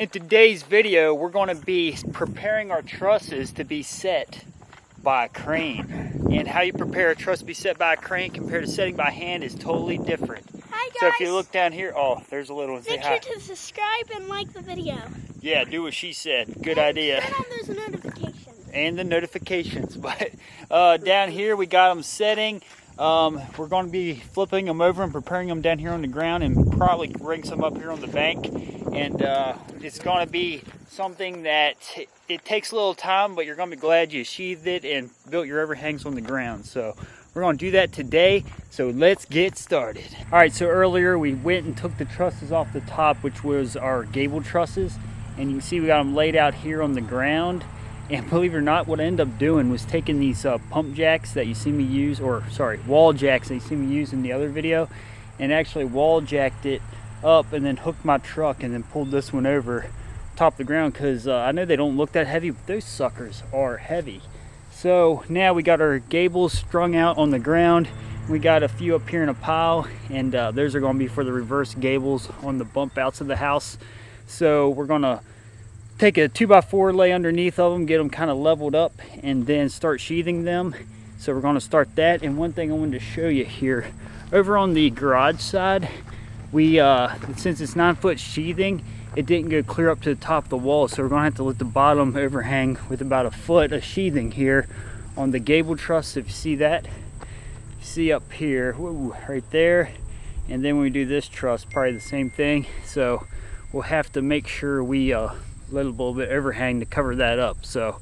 In today's video, we're going to be preparing our trusses to be set by a crane. And how you prepare a truss to be set by a crane compared to setting by hand is totally different. Hi guys! So if you look down here, oh, there's a little one. Make sure to subscribe and like the video. Yeah, do what she said. Good and idea. turn on those notifications. And the notifications. But down here, we got them setting. We're going to be flipping them over and preparing them down here on the ground and probably bring some up here on the bank. And it's going to be something that it takes a little time, but you're going to be glad you sheathed it and built your overhangs on the ground. So we're going to do that today. So let's get started. All right, so earlier we went and took the trusses off the top, which was our gable trusses. And you can see we got them laid out here on the ground. And believe it or not, what I ended up doing was taking these pump jacks that you see me use, or sorry, wall jacks that you see me use in the other video, and actually wall jacked it up and then hooked my truck and then pulled this one over top of the ground because I know they don't look that heavy, but those suckers are heavy. So now we got our gables strung out on the ground. We got a few up here in a pile, and those are going to be for the reverse gables on the bump outs of the house. So we're going to take a 2x4, lay underneath of them, get them kind of leveled up, and then start sheathing them. So we're going to start that. And one thing I wanted to show you here, over on the garage side, we since it's 9-foot sheathing, it didn't go clear up to the top of the wall, so we're going to have to let the bottom overhang with about a foot of sheathing here on the gable truss. If you see that, you see up here, whoa, right there. And then when we do this truss, probably the same thing. So we'll have to make sure we let a little bit overhang to cover that up. So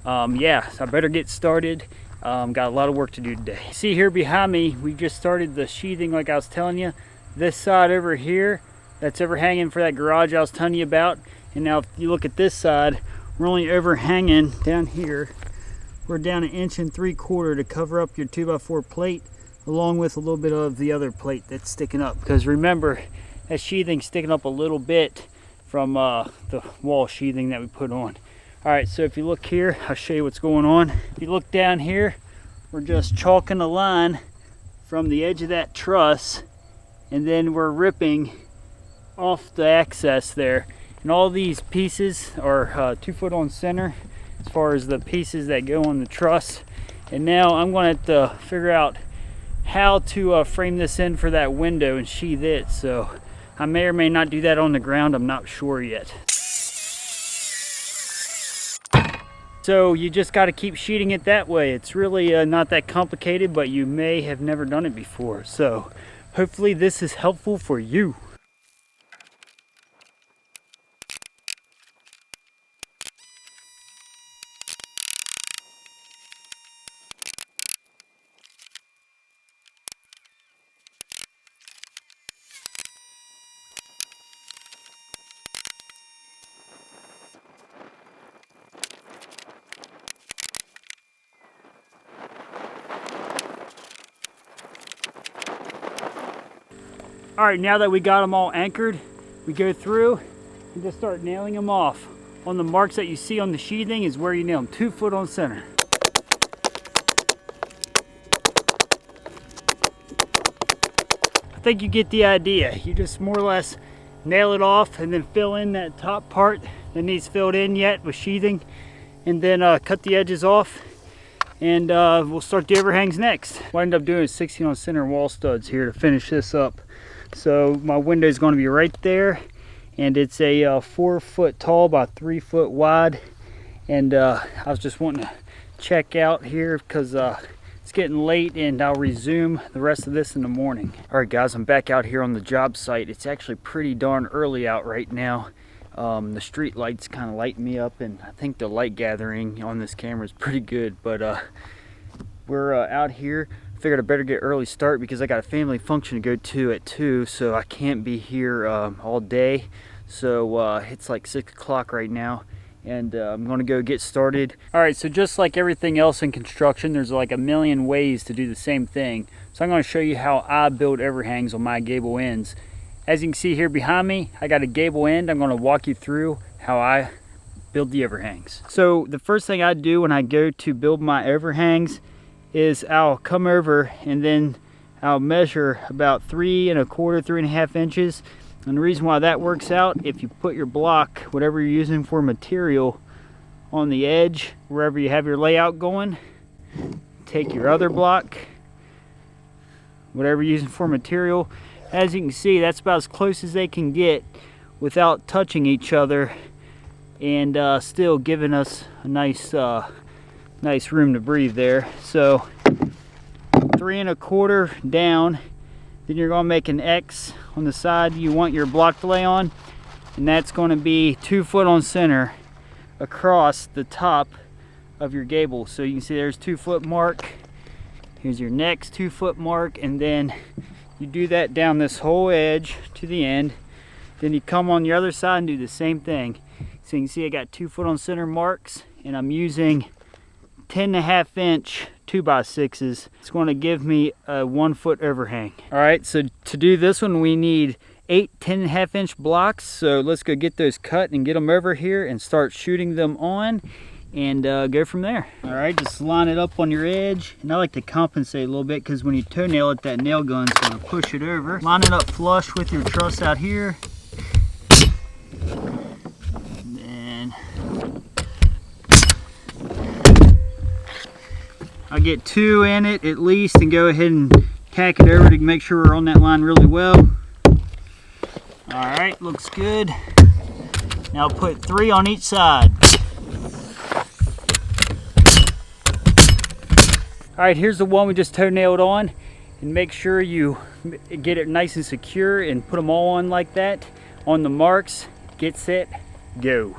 yeah, so I better get started. Got a lot of work to do today. See here behind me, we just started the sheathing like I was telling you. This side over here, that's overhanging for that garage I was telling you about. And now if you look at this side, we're only overhanging down here. We're down 1 3/4 to cover up your 2x4 plate, along with a little bit of the other plate that's sticking up. Because remember, that sheathing's sticking up a little bit from the wall sheathing that we put on. All right, so if you look here, I'll show you what's going on. If you look down here, we're just chalking a line from the edge of that truss, and then we're ripping off the access there. And all these pieces are 2 foot on center as far as the pieces that go on the truss. And now I'm going to have to figure out how to frame this in for that window and sheath it. So I may or may not do that on the ground, I'm not sure yet. So you just got to keep sheeting it that way. It's really not that complicated, but you may have never done it before. So hopefully this is helpful for you. All right, now that we got them all anchored, we go through and just start nailing them off. On the marks that you see on the sheathing is where you nail them, 2 foot on center. I think you get the idea. You just more or less nail it off and then fill in that top part that needs filled in yet with sheathing, and then cut the edges off, and we'll start the overhangs next. What I end up doing is 16 on center wall studs here to finish this up. So my window is going to be right there, and it's a 4 foot tall by 3 foot wide. And I was just wanting to check out here because it's getting late, and I'll resume the rest of this in the morning. All right guys, I'm back out here on the job site. It's actually pretty darn early out right now. The street lights kind of light me up, and I think the light gathering on this camera is pretty good. But we're out here. Figured I better get early start because I got a family function to go to at 2, so I can't be here all day. So it's like 6 o'clock right now, and I'm gonna go get started. All right, so just like everything else in construction, there's like a million ways to do the same thing. So I'm gonna show you how I build overhangs on my gable ends. As you can see here behind me, I got a gable end. I'm gonna walk you through how I build the overhangs. So the first thing I do when I go to build my overhangs is I'll come over and then I'll measure about 3 1/4, 3.5 inches, And the reason why that works out, if you put your block, whatever you're using for material, on the edge, wherever you have your layout going, take your other block, whatever you're using for material. As you can see, that's about as close as they can get without touching each other, and still giving us a nice room to breathe there. So 3 1/4 down, then you're going to make an X on the side you want your block to lay on, and that's going to be 2 foot on center across the top of your gable. So you can see there's 2 foot mark. Here's your next 2 foot mark, and then you do that down this whole edge to the end. Then you come on the other side and do the same thing. So you can see I got 2 foot on center marks, and I'm using 10.5 inch 2x6s. It's going to give me a 1 foot overhang. All right, so to do this one, we need 8 10.5 inch blocks. So let's go get those cut and get them over here and start shooting them on, and go from there. All right, just line it up on your edge. And I like to compensate a little bit, because when you toenail it, that nail gun's gonna push it over. Line it up flush with your truss out here. And then I'll get 2 in it at least, and go ahead and tack it over to make sure we're on that line really well. All right, looks good. Now put 3 on each side. All right, here's the one we just toenailed on, and make sure you get it nice and secure and put them all on like that. On the marks, get set, go.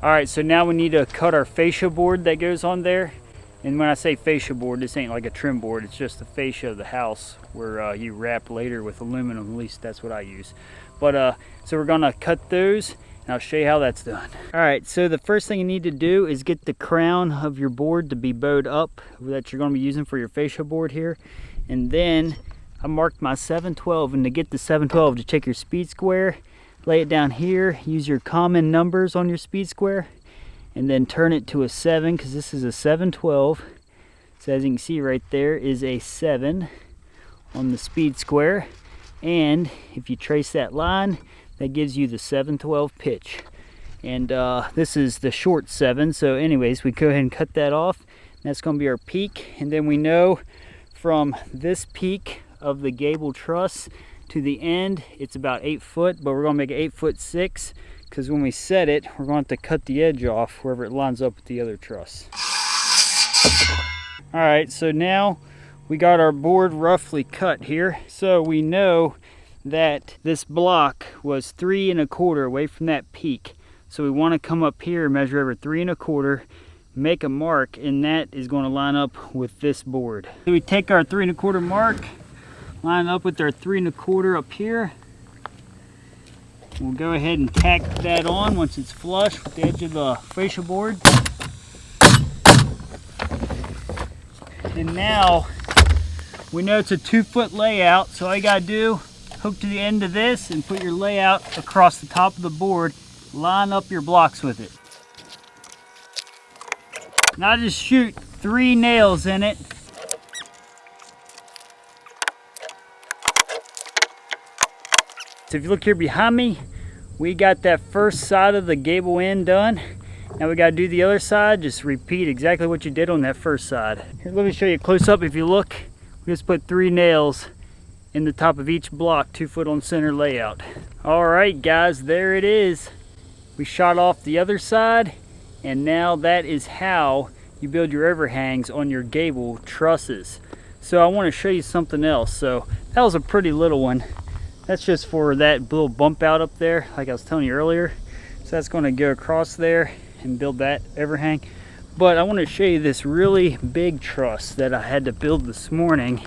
All right, so now we need to cut our fascia board that goes on there. And when I say fascia board, this ain't like a trim board, it's just the fascia of the house, where you wrap later with aluminum. At least that's what I use. But so we're gonna cut those, and I'll show you how that's done. All right, so the first thing you need to do is get the crown of your board to be bowed up, that you're gonna be using for your fascia board here. And then I marked my 7/12, and to get the 7/12, to take your speed square, lay it down here, use your common numbers on your speed square, and then turn it to a 7, because this is a 7/12. So as you can see right there is a 7 on the speed square, and if you trace that line, that gives you the 7/12 pitch. And this is the short 7, so anyways, we go ahead and cut that off. That's going to be our peak, and then we know from this peak of the gable truss to the end, it's about 8 foot, but we're going to make it 8'6", because when we set it, we're going to have to cut the edge off wherever it lines up with the other truss. All right, so now we got our board roughly cut here. So we know that this block was 3 1/4 away from that peak. So we want to come up here and measure over 3 1/4, make a mark, and that is going to line up with this board. So we take our 3 1/4 mark, line up with our 3 1/4 up here. We'll go ahead and tack that on once it's flush with the edge of the fascia board. And now we know it's a 2 foot layout, so all you gotta do, hook to the end of this and put your layout across the top of the board. Line up your blocks with it. Now just shoot 3 nails in it. So if you look here behind me, we got that first side of the gable end done. Now we got to do the other side. Just repeat exactly what you did on that first side. Here, let me show you close up. If you look, we just put 3 nails in the top of each block, 2 foot on center layout. All right, guys, there it is. We shot off the other side, and now that is how you build your overhangs on your gable trusses. So I want to show you something else. So that was a pretty little one. That's just for that little bump out up there, like I was telling you earlier. So that's going to go across there and build that overhang. But I want to show you this really big truss that I had to build this morning.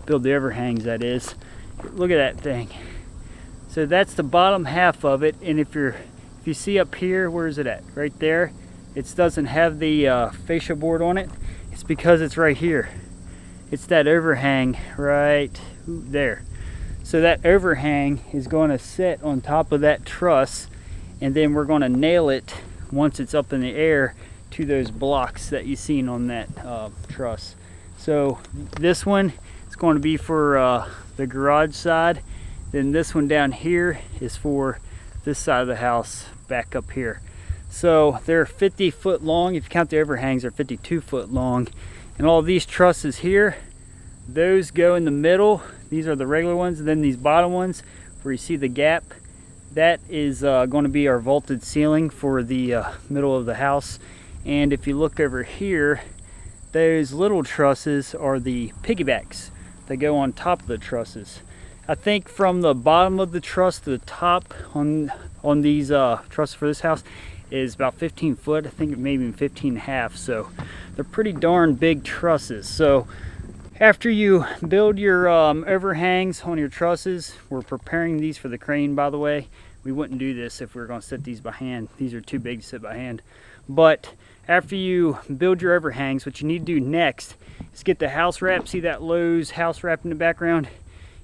Build the overhangs, that is. Look at that thing. So that's the bottom half of it, and if you see up here, where is it at? Right there. It doesn't have the fascia board on it. It's because it's right here. It's that overhang right there. So that overhang is going to sit on top of that truss, and then we're going to nail it once it's up in the air to those blocks that you've seen on that truss. So this one is going to be for the garage side. Then this one down here is for this side of the house back up here. So they're 50 foot long. If you count the overhangs, they're 52 foot long. And all these trusses here, those go in the middle. These are the regular ones. And then these bottom ones where you see the gap, that is going to be our vaulted ceiling for the middle of the house. And if you look over here, those little trusses are the piggybacks that go on top of the trusses. I think from the bottom of the truss to the top on these trusses for this house is about 15 foot. I think maybe 15 and a half. So they're pretty darn big trusses. So after you build your overhangs on your trusses, we're preparing these for the crane, by the way. We wouldn't do this if we were going to set these by hand. These are too big to set by hand. But after you build your overhangs, what you need to do next is get the house wrap. See that Lowe's house wrap in the background?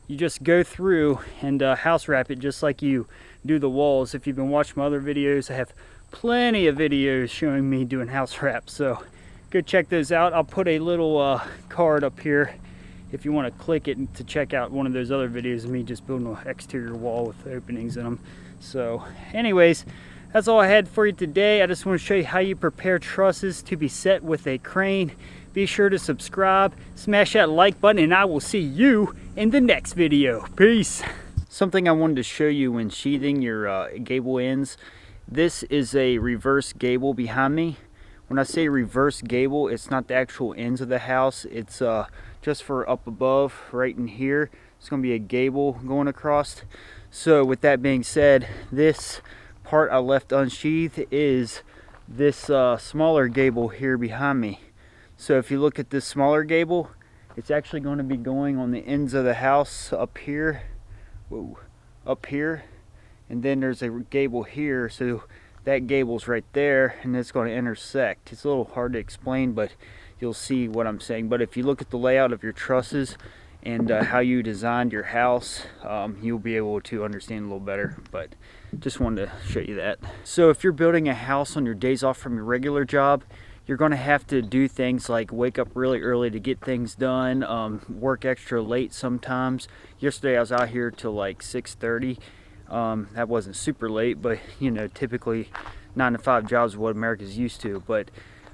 You just go through and house wrap it just like you do the walls. If you've been watching my other videos, I have plenty of videos showing me doing house wrap. So go check those out. I'll put a little card up here if you want to click it to check out one of those other videos of me just building an exterior wall with openings in them. So anyways, that's all I had for you today. I just want to show you how you prepare trusses to be set with a crane. Be sure to subscribe, smash that like button, and I will see you in the next video. Peace. Something I wanted to show you when sheathing your gable ends. This is a reverse gable behind me. When I say reverse gable, it's not the actual ends of the house. It's just for up above, right in here. It's going to be a gable going across. So with that being said, this part I left unsheathed is this smaller gable here behind me. So if you look at this smaller gable, it's actually going to be going on the ends of the house up here. Whoa, up here. And then there's a gable here, so that gable's right there, and it's going to intersect. It's a little hard to explain, but you'll see what I'm saying. But if you look at the layout of your trusses and how you designed your house, you'll be able to understand a little better. But just wanted to show you that. So if you're building a house on your days off from your regular job, you're going to have to do things like wake up really early to get things done, work extra late sometimes. Yesterday I was out here till like 6:30. That wasn't super late, but you know, typically 9 to 5 jobs is what America's used to. But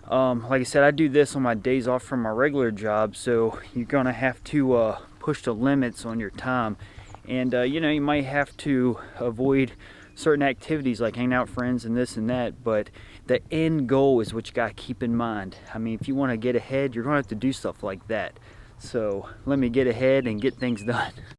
like I said, I do this on my days off from my regular job, so you're gonna have to push the limits on your time. And you know, you might have to avoid certain activities like hanging out with friends and this and that, but the end goal is what you got to keep in mind. I mean, if you want to get ahead, you're gonna have to do stuff like that. So let me get ahead and get things done.